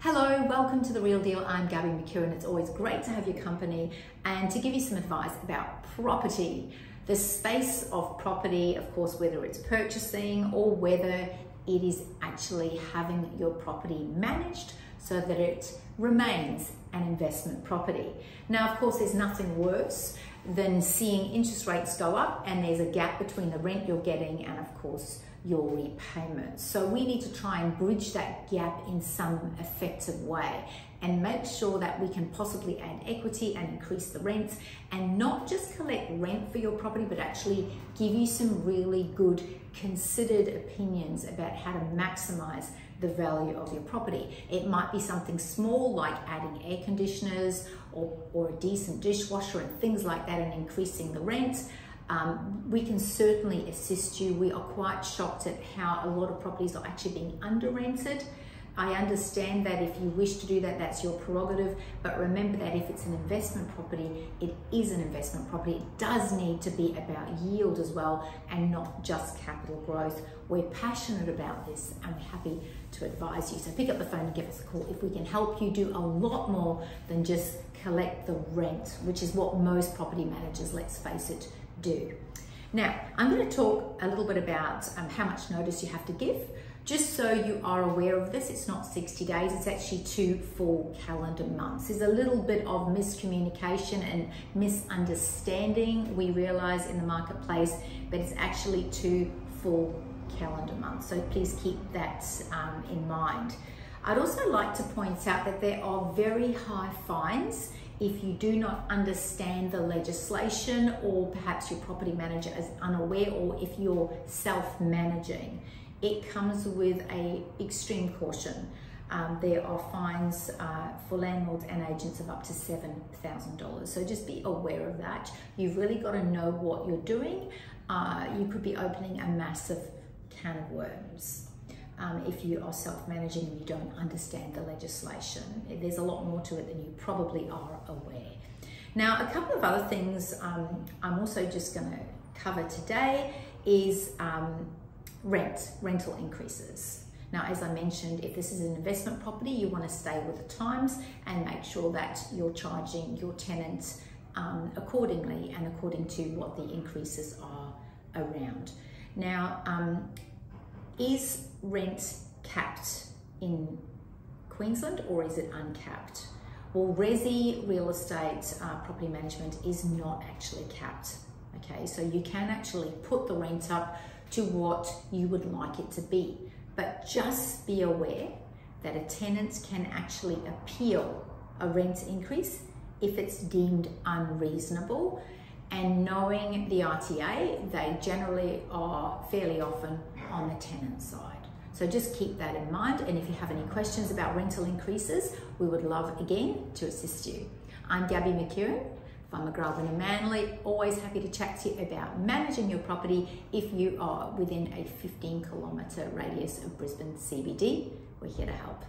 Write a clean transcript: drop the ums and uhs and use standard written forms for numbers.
Hello, welcome to The Real Deal. I'm Gabby McEwen. It's always great to have your company and to give you some advice about property. The space of property, of course, whether it's purchasing or whether it is actually having your property managed so that it remains an investment property. Now, of course, there's nothing worse than seeing interest rates go up and there's a gap between the rent you're getting and, of course, your repayments. So we need to try and bridge that gap in some effective way and make sure that we can possibly add equity and increase the rents and not just collect rent for your property, but actually give you some really good considered opinions about how to maximize the value of your property. It might be something small like adding air conditioners or a decent dishwasher and things like that and increasing the rent. We can certainly assist you. We are quite shocked at how a lot of properties are actually being under rented. I understand that if you wish to do that, that's your prerogative, but remember that if it's an investment property, it is an investment property. It does need to be about yield as well and not just capital growth. We're passionate about this and we're happy to advise you. So pick up the phone and give us a call. If we can help you do a lot more than just collect the rent, which is what most property managers, let's face it, do. Now, I'm going to talk a little bit about how much notice you have to give. Just so you are aware of this, it's not 60 days, it's actually 2 full calendar months. There's a little bit of miscommunication and misunderstanding, we realize, in the marketplace, but it's actually 2 full calendar months. So please keep that in mind. I'd also like to point out that there are very high fines if you do not understand the legislation, or perhaps your property manager is unaware, or if you're self-managing. It comes with an extreme caution. There are fines for landlords and agents of up to $7,000. So just be aware of that. You've really got to know what you're doing. You could be opening a massive can of worms. If you are self-managing and you don't understand the legislation. There's a lot more to it than you probably are aware. Now, a couple of other things I'm also just going to cover today is rental increases. Now, as I mentioned, if this is an investment property, you want to stay with the times and make sure that you're charging your tenant accordingly and according to what the increases are around. Now, is rent capped in Queensland or is it uncapped? Well, resi real estate property management is not actually capped. Okay, so you can actually put the rent up to what you would like it to be, but just be aware that a tenant can actually appeal a rent increase if it's deemed unreasonable. And knowing the RTA, they generally are fairly often on the tenant side. So just keep that in mind. And if you have any questions about rental increases, we would love, again, to assist you. I'm Gabby McEwen from McGrath and Manly. Always happy to chat to you about managing your property if you are within a 15-kilometre radius of Brisbane CBD. We're here to help.